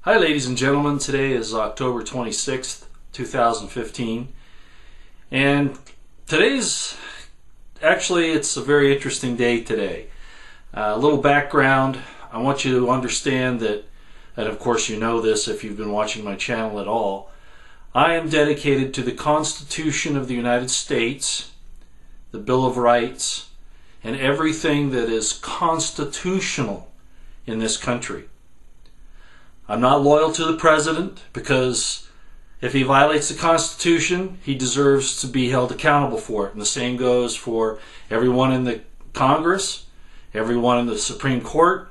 Hi ladies and gentlemen, today is October 26th, 2015, and it's a very interesting day today. A little background, I want you to understand that, and of course you know this if you've been watching my channel at all, I am dedicated to the Constitution of the United States, the Bill of Rights, and everything that is constitutional in this country. I'm not loyal to the president because if he violates the Constitution, he deserves to be held accountable for it. And the same goes for everyone in the Congress, everyone in the Supreme Court,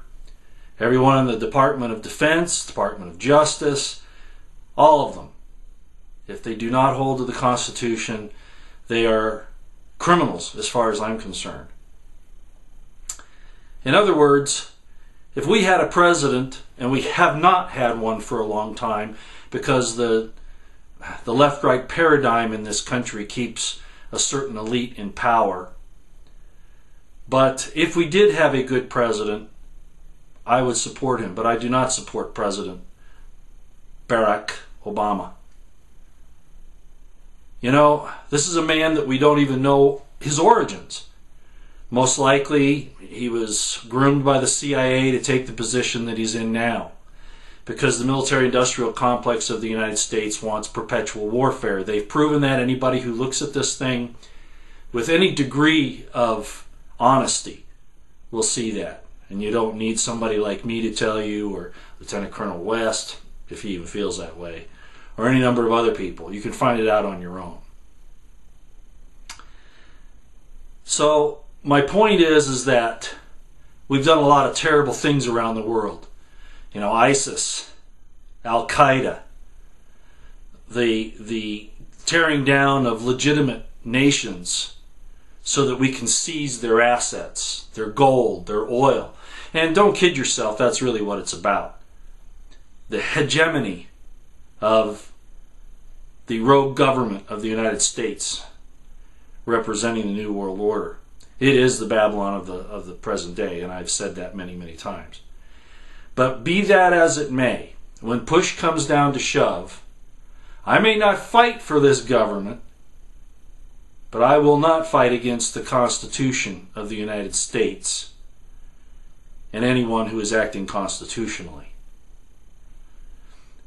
everyone in the Department of Defense, Department of Justice, all of them. If they do not hold to the Constitution, they are criminals as far as I'm concerned. In other words, if we had a president, and we have not had one for a long time because the left-right paradigm in this country keeps a certain elite in power. But if we did have a good president, I would support him, but I do not support President Barack Obama. You know, this is a man that we don't even know his origins. Most likely, he was groomed by the CIA to take the position that he's in now, because the military-industrial complex of the United States wants perpetual warfare. They've proven that. Anybody who looks at this thing with any degree of honesty will see that. And you don't need somebody like me to tell you, or Lieutenant Colonel West, if he even feels that way, or any number of other people. You can find it out on your own. So, my point is that we've done a lot of terrible things around the world. You know, ISIS, Al-Qaeda, the tearing down of legitimate nations so that we can seize their assets, their gold, their oil. And don't kid yourself, that's really what it's about. The hegemony of the rogue government of the United States representing the New World Order. It is the Babylon of the present day, and I've said that many, many times. But be that as it may, when push comes down to shove, I may not fight for this government, but I will not fight against the Constitution of the United States and anyone who is acting constitutionally.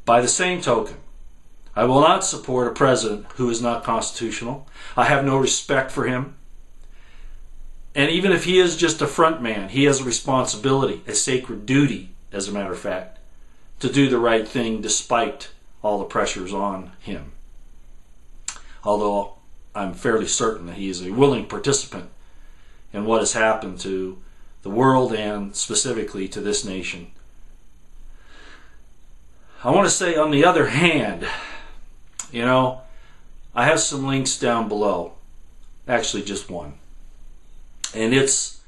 By the same token, I will not support a president who is not constitutional. I have no respect for him. And even if he is just a front man, he has a responsibility, a sacred duty, as a matter of fact, to do the right thing despite all the pressures on him. Although I'm fairly certain that he is a willing participant in what has happened to the world and specifically to this nation. I want to say, on the other hand, you know, I have some links down below. Actually, just one. And it's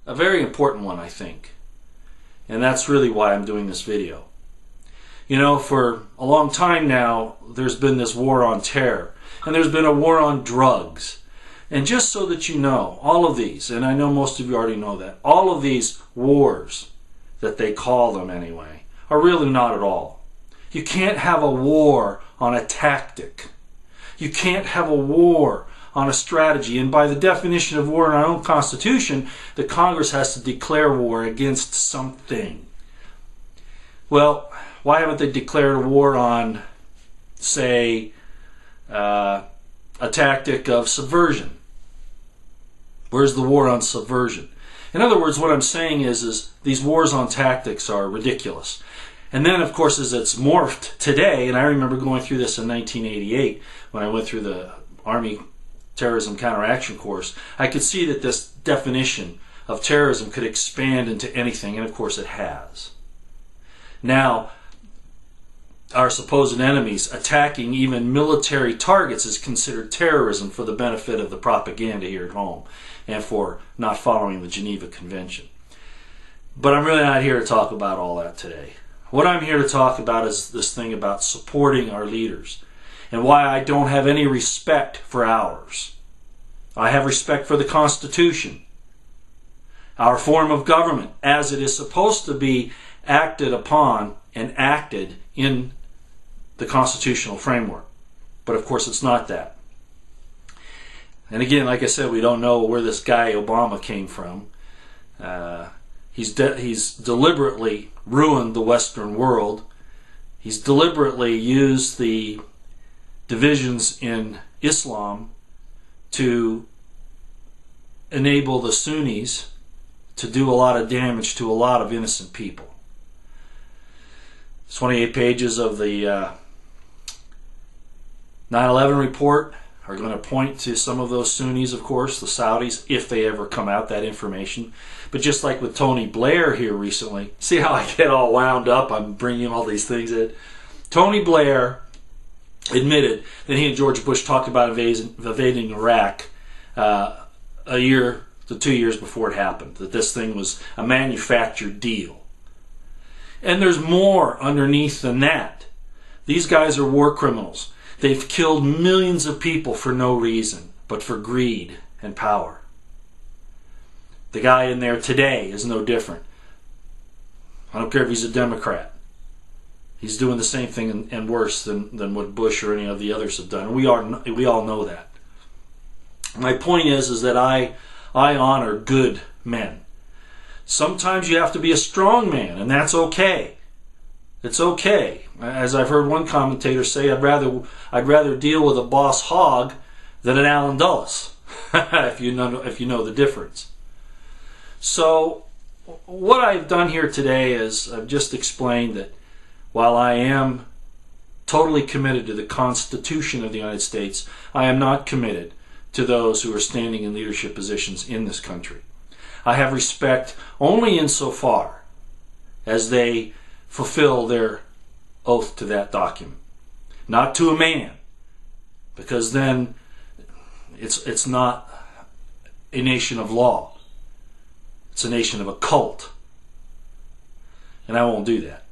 a very important one, I think. And that's really why I'm doing this video. You know, for a long time now, there's been this war on terror. And there's been a war on drugs. And just so that you know, all of these, and I know most of you already know that, all of these wars, that they call them anyway, are really not at all. You can't have a war on a tactic. You can't have a war on a strategy, and by the definition of war in our own Constitution, the Congress has to declare war against something. Well, why haven't they declared a war on, say, a tactic of subversion? Where's the war on subversion? In other words, what I'm saying is these wars on tactics are ridiculous. And then, of course, as it's morphed today, and I remember going through this in 1988 when I went through the Army Terrorism Counteraction course, I could see that this definition of terrorism could expand into anything, and of course it has. Now, our supposed enemies attacking even military targets is considered terrorism for the benefit of the propaganda here at home and for not following the Geneva Convention. But I'm really not here to talk about all that today. What I'm here to talk about is this thing about supporting our leaders, and why I don't have any respect for ours. I have respect for the Constitution, our form of government, as it is supposed to be acted upon and acted in the constitutional framework. But of course it's not that. And again, like I said, we don't know where this guy Obama came from. He's deliberately ruined the Western world. He's deliberately used the divisions in Islam to enable the Sunnis to do a lot of damage to a lot of innocent people. 28 pages of the 9/11 report are going to point to some of those Sunnis, of course, the Saudis, if they ever come out, that information. But just like with Tony Blair here recently, see how I get all wound up? I'm bringing all these things in. Tony Blair admitted that he and George Bush talked about invading Iraq a year to 2 years before it happened, that this thing was a manufactured deal. And there's more underneath than that. These guys are war criminals. They've killed millions of people for no reason, but for greed and power. The guy in there today is no different. I don't care if he's a Democrat. He's doing the same thing and worse than what Bush or any of the others have done. And we all know that. My point is that I honor good men. Sometimes you have to be a strong man, and that's okay. It's okay. As I've heard one commentator say, I'd rather deal with a boss hog than an Alan Dulles, if you know the difference. So what I've done here today is I've just explained that while I am totally committed to the Constitution of the United States, I am not committed to those who are standing in leadership positions in this country. I have respect only insofar as they fulfill their oath to that document. Not to a man, because then it's not a nation of law. It's a nation of a cult. And I won't do that.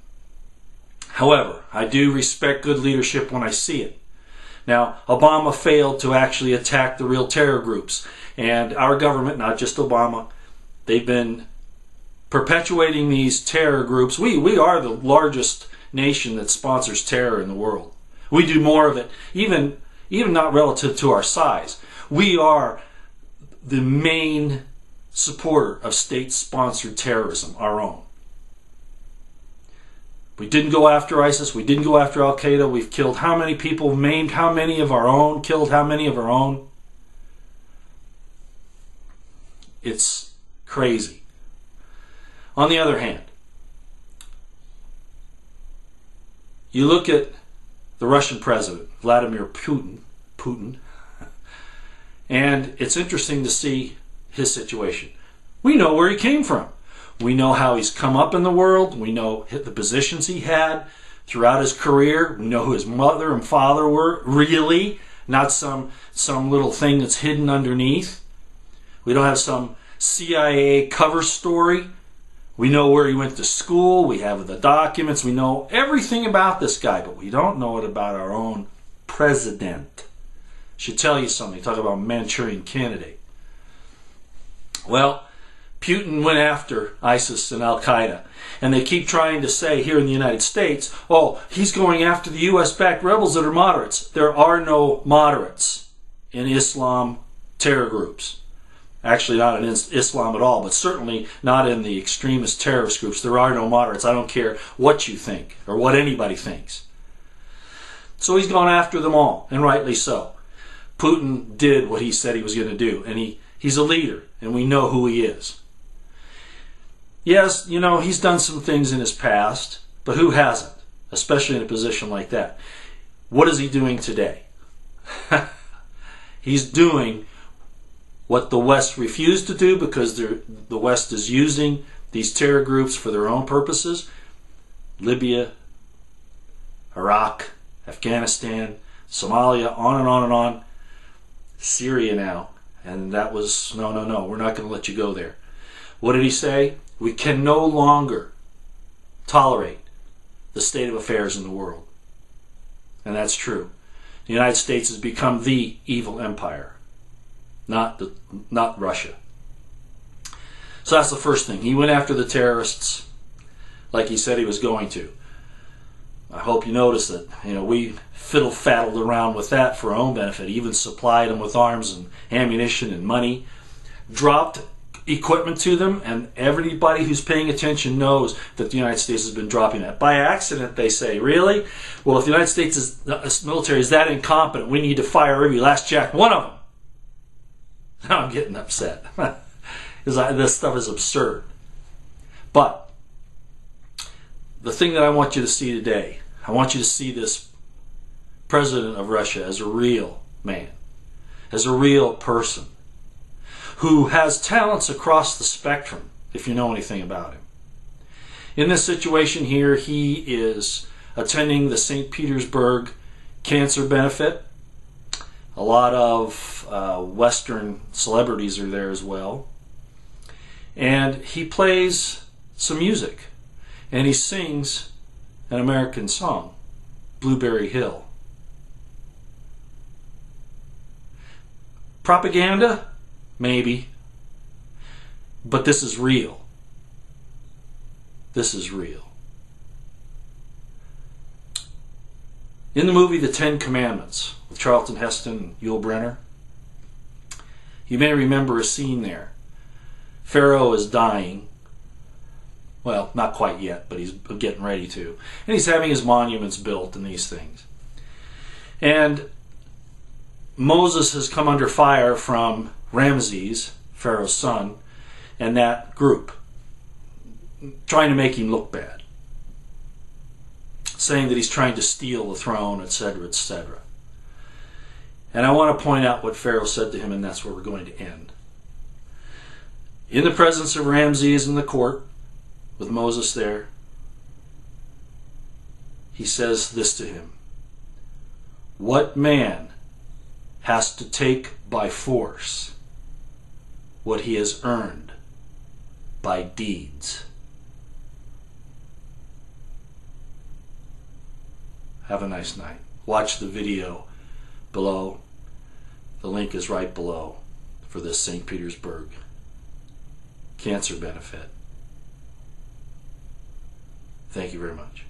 However, I do respect good leadership when I see it. Now, Obama failed to actually attack the real terror groups. And our government, not just Obama, they've been perpetuating these terror groups. We are the largest nation that sponsors terror in the world. We do more of it, even not relative to our size. We are the main supporter of state-sponsored terrorism, our own. We didn't go after ISIS. We didn't go after Al-Qaeda. We've killed how many people, maimed how many of our own, killed how many of our own. It's crazy. On the other hand, you look at the Russian president, Vladimir Putin, and it's interesting to see his situation. We know where he came from. We know how he's come up in the world. We know the positions he had throughout his career. We know who his mother and father were, really, not some little thing that's hidden underneath. We don't have some CIA cover story. We know where he went to school. We have the documents. We know everything about this guy, but we don't know it about our own president. Should tell you something. Talk about Manchurian candidate. Well, Putin went after ISIS and Al-Qaeda, and they keep trying to say here in the United States, oh, he's going after the U.S.-backed rebels that are moderates. There are no moderates in Islam terror groups. Actually, not in Islam at all, but certainly not in the extremist terrorist groups. There are no moderates. I don't care what you think or what anybody thinks. So he's gone after them all, and rightly so. Putin did what he said he was going to do, and he's a leader, and we know who he is. Yes, you know, he's done some things in his past, but who hasn't, especially in a position like that? What is he doing today? He's doing what the West refused to do because the West is using these terror groups for their own purposes. Libya, Iraq, Afghanistan, Somalia, on and on and on. Syria now. And that was, no, we're not going to let you go there. What did he say? We can no longer tolerate the state of affairs in the world. And that's true. The United States has become the evil empire, not Russia. So that's the first thing. He went after the terrorists like he said he was going to. I hope you notice that, we fiddle-faddled around with that for our own benefit, even supplied them with arms and ammunition and money, dropped equipment to them, and everybody who's paying attention knows that the United States has been dropping that. By accident, they say, really? Well, if the United States military is that incompetent, we need to fire every last jack one of them. Now I'm getting upset. Because this stuff is absurd. But the thing that I want you to see today, I want you to see this president of Russia as a real man, as a real person, who has talents across the spectrum, if you know anything about him. In this situation here, he is attending the St. Petersburg cancer benefit. A lot of Western celebrities are there as well. And he plays some music. And he sings an American song, Blueberry Hill. Propaganda? Maybe. But this is real. This is real. In the movie The Ten Commandments with Charlton Heston and Yul Brynner, you may remember a scene there. Pharoah is dying. Well, not quite yet, but he's getting ready to. And he's having his monuments built and these things. And Moses has come under fire from Ramases, Pharaoh's son, and that group, trying to make him look bad, saying that he's trying to steal the throne, etc., etc. And I want to point out what Pharaoh said to him, and that's where we're going to end. In the presence of Ramases in the court, with Moses there, he says this to him: "What man has to take by force what he has earned by deeds?" Have a nice night. Watch the video below. The link is right below for this St. Petersburg cancer benefit. Thank you very much.